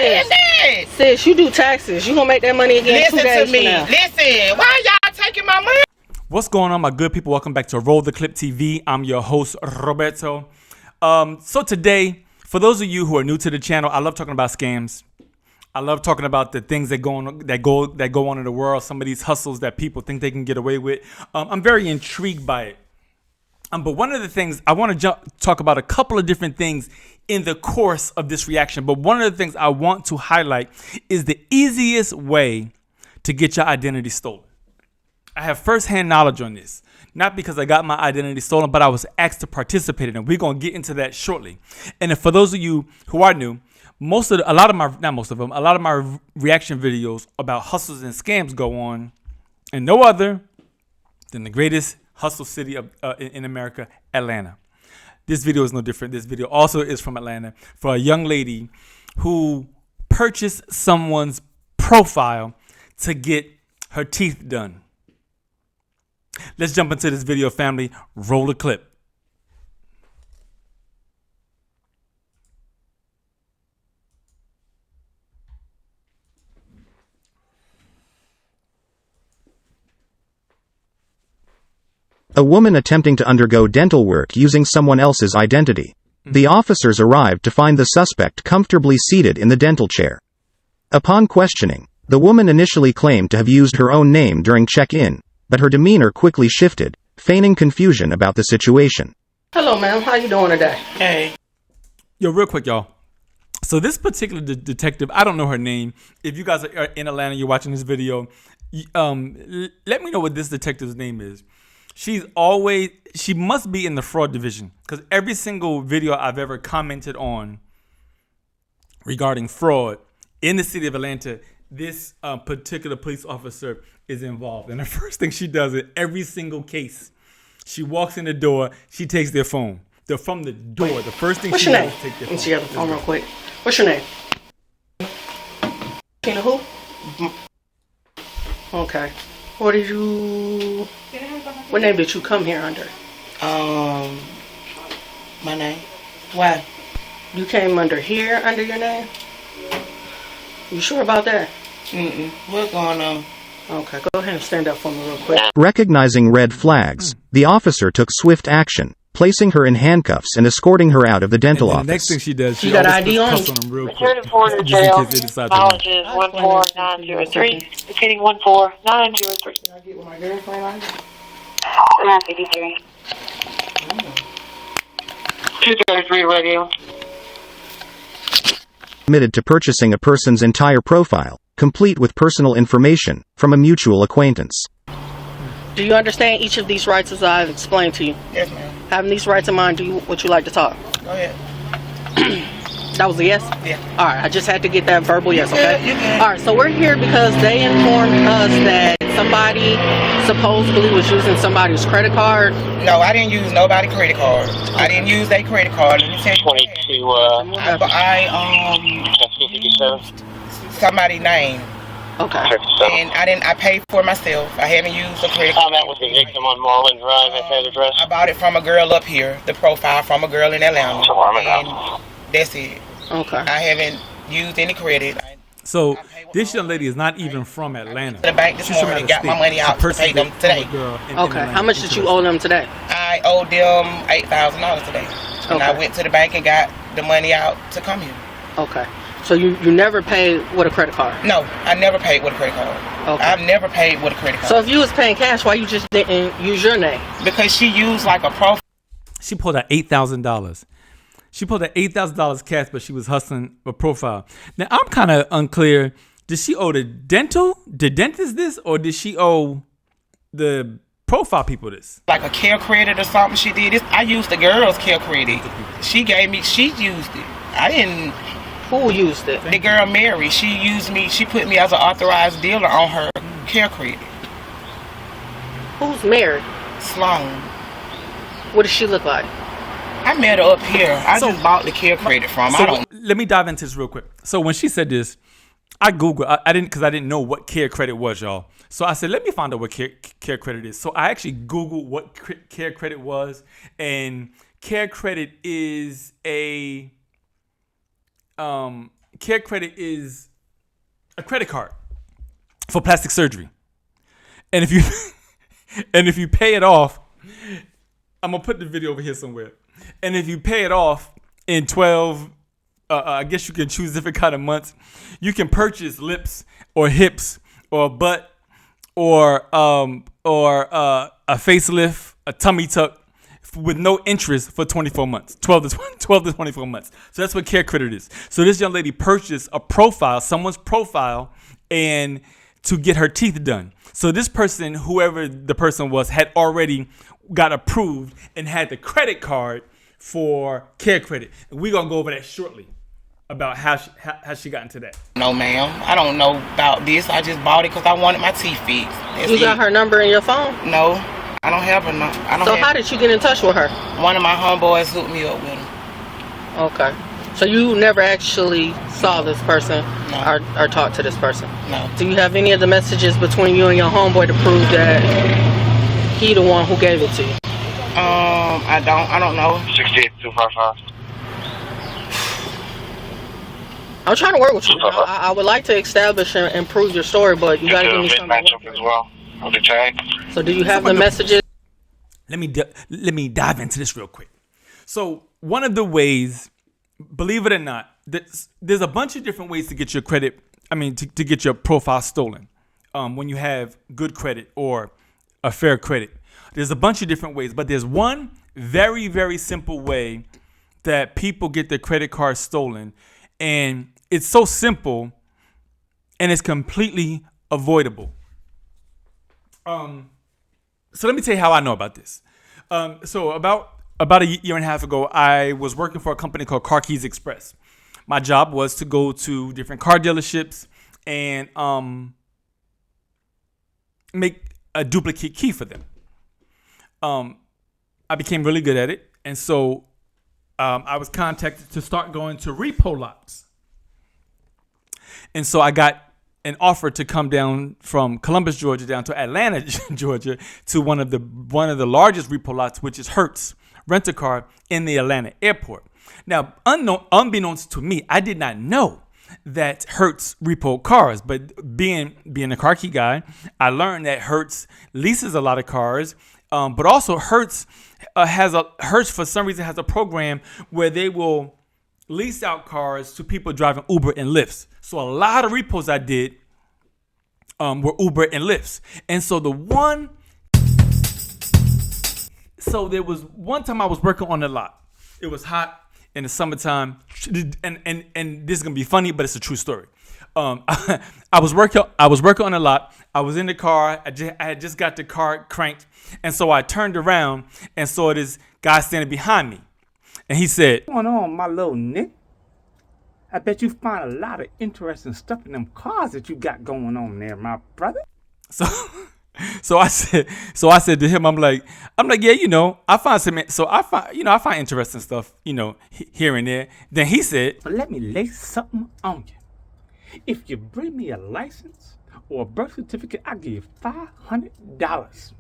saying that. Sis, you do taxes. You gonna make that money again 2 days Listen to me. from now. Listen, why y'all taking my money? What's going on, my good people? Welcome back to Roll the Clip TV. I'm your host, Roberto. So today, for those of you who are new to the channel, I love talking about scams. I love talking about the things that go on in the world. Some of these hustles that people think they can get away with. I'm very intrigued by it. But one of the things I want to talk about a couple of different things in the course of this reaction. But one of the things I want to highlight is the easiest way to get your identity stolen. I have firsthand knowledge on this, not because I got my identity stolen, but I was asked to participate in it. We're going to get into that shortly. And for those of you who are new, a lot of my reaction videos about hustles and scams go on in no other than the greatest hustle city in America, Atlanta. This video is no different. This video also is from Atlanta for a young lady who purchased someone's profile to get her teeth done. Let's jump into this video, family. Roll the clip. A woman attempting to undergo dental work using someone else's identity. The officers arrived to find the suspect comfortably seated in the dental chair. Upon questioning, the woman initially claimed to have used her own name during check-in, but her demeanor quickly shifted, feigning confusion about the situation. Hello, ma'am. How you doing today? Hey. Yo, real quick, y'all. So this particular detective, I don't know her name. If you guys are in Atlanta, you're watching this video, let me know what this detective's name is. She must be in the fraud division, because every single video I've ever commented on regarding fraud in the city of Atlanta, this particular police officer is involved. And the first thing she does in every single case, she walks in the door, she takes their phone. From the door, the first thing she does is take their phone. Let me see the phone real quick. What's your name? Tina who? Okay. What name did you come here under? My name. Why? You came under here under your name? You sure about that? What's going on? Okay, go ahead and stand up for me real quick. Recognizing red flags, the officer took swift action, placing her in handcuffs and escorting her out of the dental office. The next thing she does, she got ID on? cuffs on them real quick. Return for the jail. Mileage is 14903. Repeating 14903. Can I get with my girlfriend on here? 953. 233 radio. Admitted to purchasing a person's entire profile, complete with personal information, from a mutual acquaintance. Do you understand each of these rights as I've explained to you? Yes, ma'am. Having these rights in mind, would you like to talk? Go ahead. That was a yes? Yeah. All right, I just had to get that verbal yes, okay? You good. All right, so we're here because they informed us that somebody supposedly was using somebody's credit card. No, I didn't use nobody's credit card. I didn't use their credit card. Let me tell you. 22, Somebody's name. Okay. And I paid for it myself. I haven't used a credit card. Comment with the victim on Marlin Drive at that address. I bought it from a girl up here, the profile from a girl in Atlanta. And that's it. Okay. I haven't used any credit. So this young lady is not even from Atlanta. The bank this She's from morning out of and got my state. money out She to pay them purchased it today. from a girl in Okay. Atlanta. How much did you owe them today? I owed them $8,000 today. And I Okay. went to the bank and got the money out to come here. Okay. So you never paid with a credit card? No, I never paid with a credit card. Okay. I've never paid with a credit card. So if you was paying cash, why you just didn't use your name? Because she used like a profile. She pulled out $8,000. She pulled out $8,000 cash, but she was hustling a profile. Now I'm kind of unclear. Did she owe the dentist this, or did she owe the profile people this? Like a care credit or something she did. I used the girl's care credit. She used it. I didn't. Who used it? The girl Mary, she used me. She put me as an authorized dealer on her care credit. Who's married? Sloan. What does she look like? I met her up here. I just bought the care credit from. Let me dive into this real quick. So when she said this, I Googled. I didn't know what care credit was, y'all. So I said, let me find out what care credit is. So I actually Googled what care credit was, and care credit is a Care Credit is a credit card for plastic surgery. And if you and if you pay it off, I'm gonna put the video over here somewhere. And if you pay it off in 12, I guess you can choose different kind of months. You can purchase lips or hips or a butt or a facelift, a tummy tuck with no interest for 24 months, 12 to 24 months. So that's what Care Credit is. So this young lady purchased a profile, someone's profile, and to get her teeth done. So this person, whoever the person was, had already got approved and had the credit card for Care Credit. And we're going to go over that shortly about how she got into that. No, ma'am. I don't know about this. I just bought it because I wanted my teeth fixed. That's You got it. her number in your phone? No, I don't have her. So how did you get in touch with her? One of my homeboys hooked me up with her. Okay. So you never actually saw this person No. or talked to this person? No. Do you have any of the messages between you and your homeboy to prove that he the one who gave it to you? I don't know. 68255. I'm trying to work with you. I would like to establish and prove your story, but you got to give me something. Matchup as well. On the tag. So do you have the messages? Let me dive into this real quick. So one of the ways, believe it or not, there's a bunch of different ways to get your credit. I mean, to get your profile stolen when you have good credit or a fair credit. There's a bunch of different ways, but there's one very, very simple way that people get their credit card stolen. And it's so simple and it's completely avoidable. So let me tell you how I know about this. So about a year and a half ago, I was working for a company called Car Keys Express. My job was to go to different car dealerships and make a duplicate key for them. I became really good at it. And so I was contacted to start going to repo lots. And so I got an offer to come down from Columbus, Georgia, down to Atlanta, Georgia, to one of the largest repo lots, which is Hertz Rent-A-Car in the Atlanta airport. Now, unbeknownst to me, I did not know that Hertz repo cars, but being a car key guy, I learned that Hertz leases a lot of cars, but also Hertz for some reason has a program where they will lease out cars to people driving Uber and Lyfts. So a lot of repos I did were Uber and Lyfts. And so there was one time I was working on a lot. It was hot in the summertime, and this is gonna be funny, but it's a true story. I was working on a lot. I was in the car. I had just got the car cranked, and so I turned around and saw this guy standing behind me, and he said, What's going on, my little Nick? I bet you find a lot of interesting stuff in them cars that you got going on there, my brother. So I said to him, I'm like, yeah, I find interesting stuff, here and there. Then he said, But let me lay something on you. If you bring me a license or a birth certificate, I'll give you $500.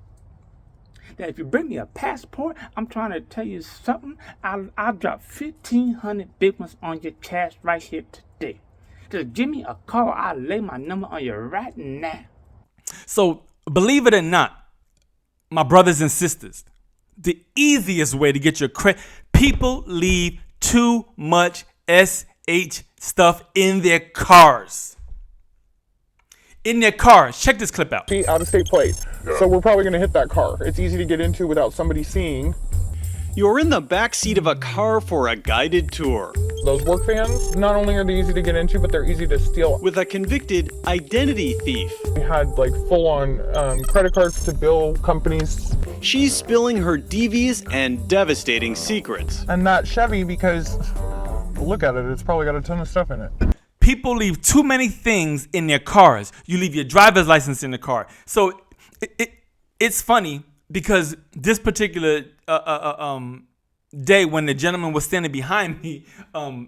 Now, if you bring me a passport, I'm trying to tell you something. I'll drop 1,500 big ones on your cash right here today. Just give me a call. I'll lay my number on you right now. So, believe it or not, my brothers and sisters, the easiest way to get your credit, people leave too much SH stuff in their cars. Check this clip out. Out-of-state plate. So we're probably going to hit that car. It's easy to get into without somebody seeing. You're in the back seat of a car for a guided tour. Those work vans, not only are they easy to get into, but they're easy to steal. With a convicted identity thief. We had like full-on credit cards to bill companies. She's spilling her devious and devastating secrets. And that Chevy, because look at it, it's probably got a ton of stuff in it. People leave too many things in their cars. You leave your driver's license in the car. So it's funny because this particular day when the gentleman was standing behind me,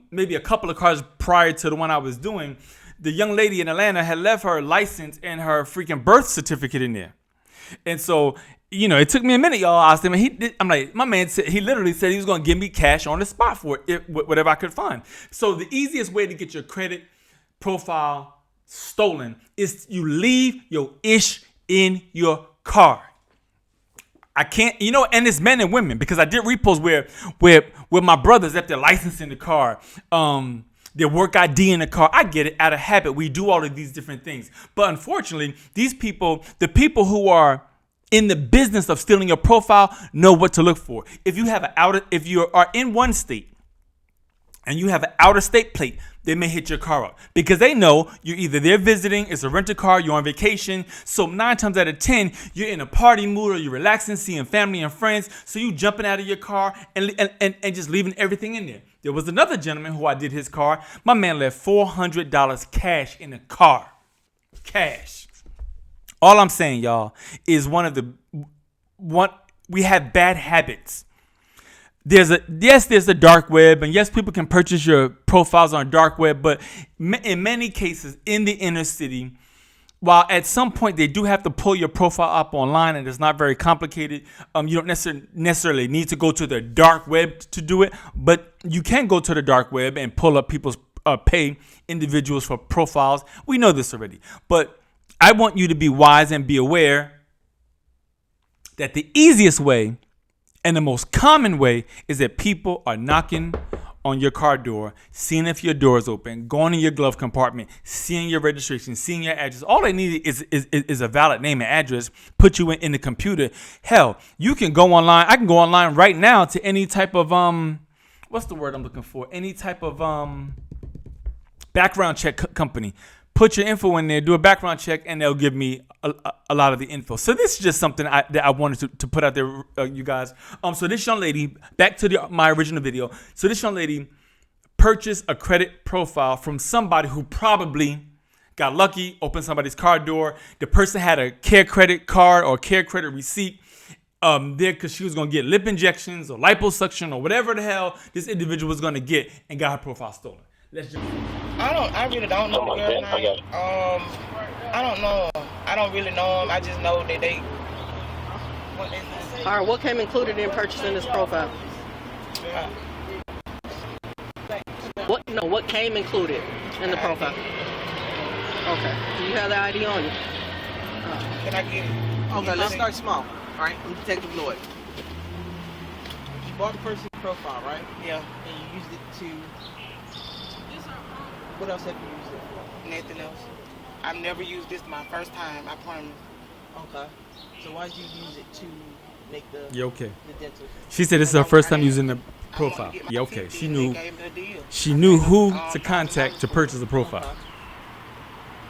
maybe a couple of cars prior to the one I was doing, the young lady in Atlanta had left her license and her freaking birth certificate in there. And so, you know, it took me a minute, y'all. I asked him, and I'm like, my man said, he literally said he was gonna give me cash on the spot for it, whatever I could find. So the easiest way to get your credit profile stolen is you leave your ish in your car. I can't, you know, and it's men and women, because I did repost where my brothers left their license in the car, their work ID in the car. I get it, out of habit. We do all of these different things. But unfortunately, these people, the people who are in the business of stealing your profile, know what to look for. If you have if you are in one state and you have an out of state plate, they may hit your car up because they know you're either there visiting, it's a rental car, you're on vacation. So 9 times out of 10, you're in a party mood or you're relaxing, seeing family and friends. So you jumping out of your car and just leaving everything in there. There was another gentleman who I did his car. My man left $400 cash in the car. Cash. All I'm saying, y'all, is we have bad habits. There's a dark web, and yes, people can purchase your profiles on dark web, but in many cases in the inner city, while at some point they do have to pull your profile up online and it's not very complicated, you don't necessarily need to go to the dark web to do it, but you can go to the dark web and pull up people's pay individuals for profiles. We know this already, but I want you to be wise and be aware that the easiest way and the most common way is that people are knocking on your car door, seeing if your door is open, going in your glove compartment, seeing your registration, seeing your address. All they need is a valid name and address, put you in the computer. Hell, you can go online. I can go online right now to any type of, what's the word I'm looking for? Any type of background check company. Put your info in there, do a background check, and they'll give me a lot of the info. So this is just something that I wanted to put out there, you guys. So this young lady, back to my original video. So this young lady purchased a credit profile from somebody who probably got lucky, opened somebody's car door. The person had a Care Credit card or Care Credit receipt there because she was going to get lip injections or liposuction or whatever the hell this individual was going to get, and got her profile stolen. I really don't know the girl name. I don't know them. I don't really know them. I just know that they. All right, what came included in purchasing this profile? What came included in the profile? Okay. Do you have the ID on you? Can I get it? Okay, let's start small. All right, I'm Detective Lloyd. You bought the person's profile, right? Yeah. And you used it to. What else have you used it for? Nothing else. I've never used this my first time, I promise. Okay. So why did you use it to make the okay. The dental? She said this is her first time using the profile. Yeah, okay. She knew who to contact to purchase the profile.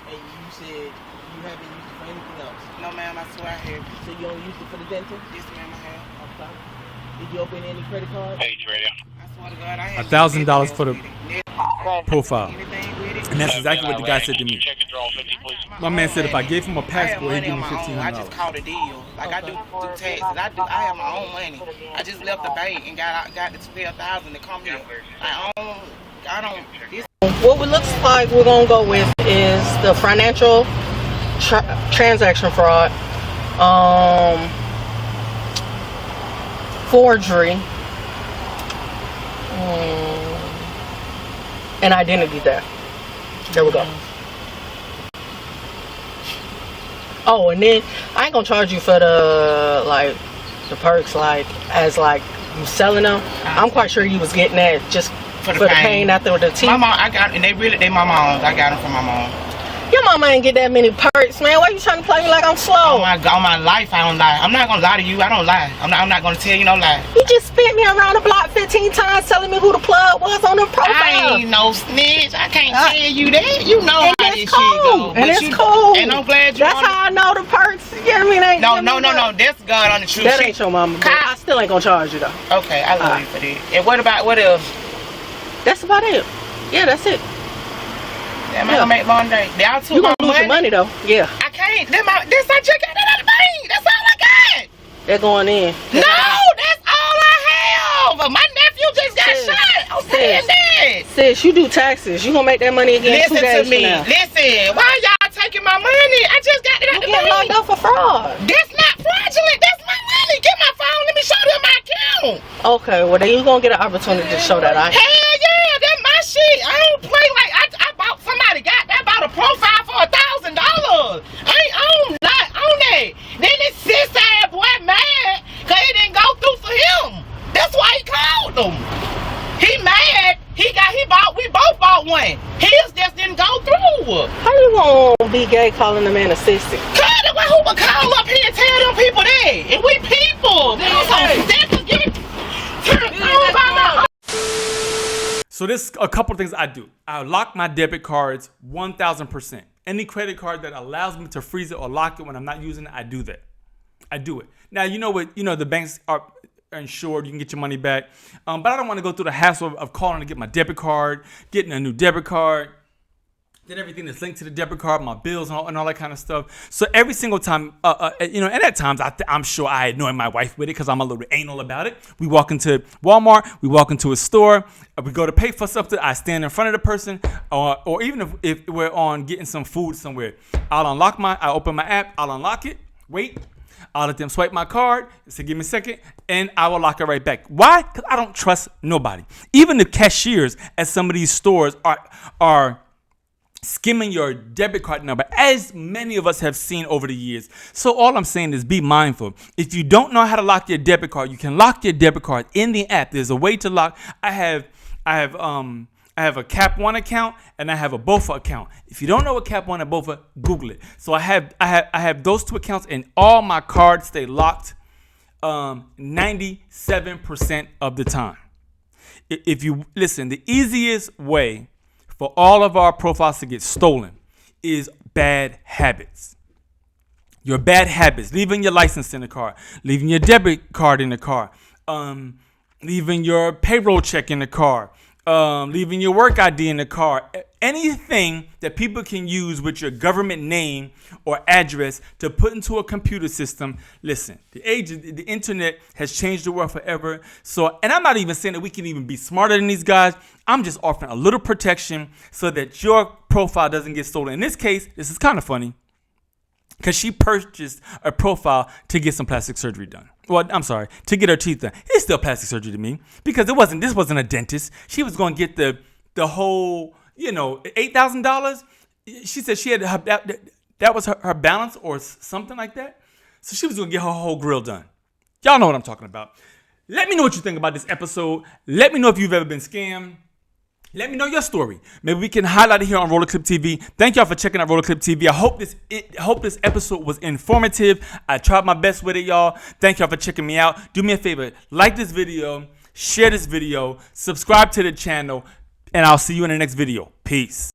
And you said you haven't used it for anything else? No, ma'am, I swear I have. So you only used it for the dental? Yes, ma'am, I have. Okay. Did you open any credit cards? Hey, Radio. I swear to God, I have. $1,000 for the profile. Anything with it. And that's exactly what the guy said to me. My man said if I gave him a passport, he'd give me I just $1,500. caught a deal. Like I do taxes. I have my own money. I just left the bank and got the $12,000 to come here. I don't. This. What it looks like we're gonna go with is the financial transaction fraud, forgery, and identity theft. There we go. Oh, and then I ain't gonna charge you for the perks, as you selling them. I'm quite sure you was getting that just for the pain after the teeth. My mom, I got, and they my mom's. I got them from my mom. Your mama ain't get that many perks, man. Why you trying to play me like I'm slow? On my life, I don't lie. I'm not gonna lie to you. I don't lie. I'm not gonna tell you no lie. You just spent me around the block 15 times telling me who the plug was on the profile. I ain't no snitch. I can't tell you that. You know how this shit go. And it's cool. And I'm glad you. That's how I know the perks. You know what I mean? No. That's God on the truth. That ain't your mama. I still ain't gonna charge you though. Okay, I love you for that. And what else? That's about it. Yeah, that's it. Am I gonna make long day? Y'all took you gonna my lose your money though. Yeah. I can't. This I just got that out of the bank. That's all I got. They're going in. No, that's all I have. But my nephew just got shot. I'm saying that. Sis, you do taxes. You gonna make that money again? Listen 2 days to me. from now. Listen. Why y'all taking my money? I just got it out the bank. You getting locked up for fraud. That's not fraudulent. That's my don't. Okay, well then you gonna get an opportunity to show that. Hell yeah, that's my shit. I don't play like I bought somebody bought a profile for $1,000. I ain't on that. Then this sis ass boy mad cause it didn't go through for him. That's why he called them. He mad. We both bought one. His just didn't go through. How you gonna be gay calling a man a sissy? God, who would call up here and tell them people that? And we people. So there's a couple of things I do. I lock my debit cards 1,000%. Any credit card that allows me to freeze it or lock it when I'm not using it, I do that. I do it. Now, you know what? You know, the banks are insured. You can get your money back. But I don't want to go through the hassle of calling to get my debit card, getting a new debit card, then everything that's linked to the debit card, my bills and all that kind of stuff. So every single time, you know, and at times I'm sure I annoy my wife with it because I'm a little bit anal about it. We walk into Walmart, we walk into a store, we go to pay for something. I stand in front of the person, or even if we're on getting some food somewhere, I open my app, I'll unlock it, wait. I'll let them swipe my card, say give me a second, and I will lock it right back. Why? Because I don't trust nobody. Even the cashiers at some of these stores are skimming your debit card number, as many of us have seen over the years. So all I'm saying is be mindful. If you don't know how to lock your debit card, you can lock your debit card in the app. There's a way to lock. I have a Cap One account and I have a BOFA account. If you don't know what Cap One and BOFA, Google it. So I have those two accounts and all my cards stay locked 97% of the time. If you listen, the easiest way for all of our profiles to get stolen is bad habits. Your bad habits, leaving your license in the car, leaving your debit card in the car, leaving your payroll check in the car, leaving your work ID in the car, anything that people can use with your government name or address to put into a computer system. Listen, the internet has changed the world forever. So, and I'm not even saying that we can even be smarter than these guys. I'm just offering a little protection so that your profile doesn't get stolen. In this case, this is kind of funny because she purchased a profile to get some plastic surgery done. Well, I'm sorry, to get her teeth done. It's still plastic surgery to me because this wasn't a dentist. She was going to get the whole, $8,000. She said she had that was her balance or something like that. So she was going to get her whole grill done. Y'all know what I'm talking about. Let me know what you think about this episode. Let me know if you've ever been scammed. Let me know your story. Maybe we can highlight it here on Roller Clip TV. Thank y'all for checking out Roller Clip TV. I hope this episode was informative. I tried my best with it, y'all. Thank y'all for checking me out. Do me a favor. Like this video. Share this video. Subscribe to the channel. And I'll see you in the next video. Peace.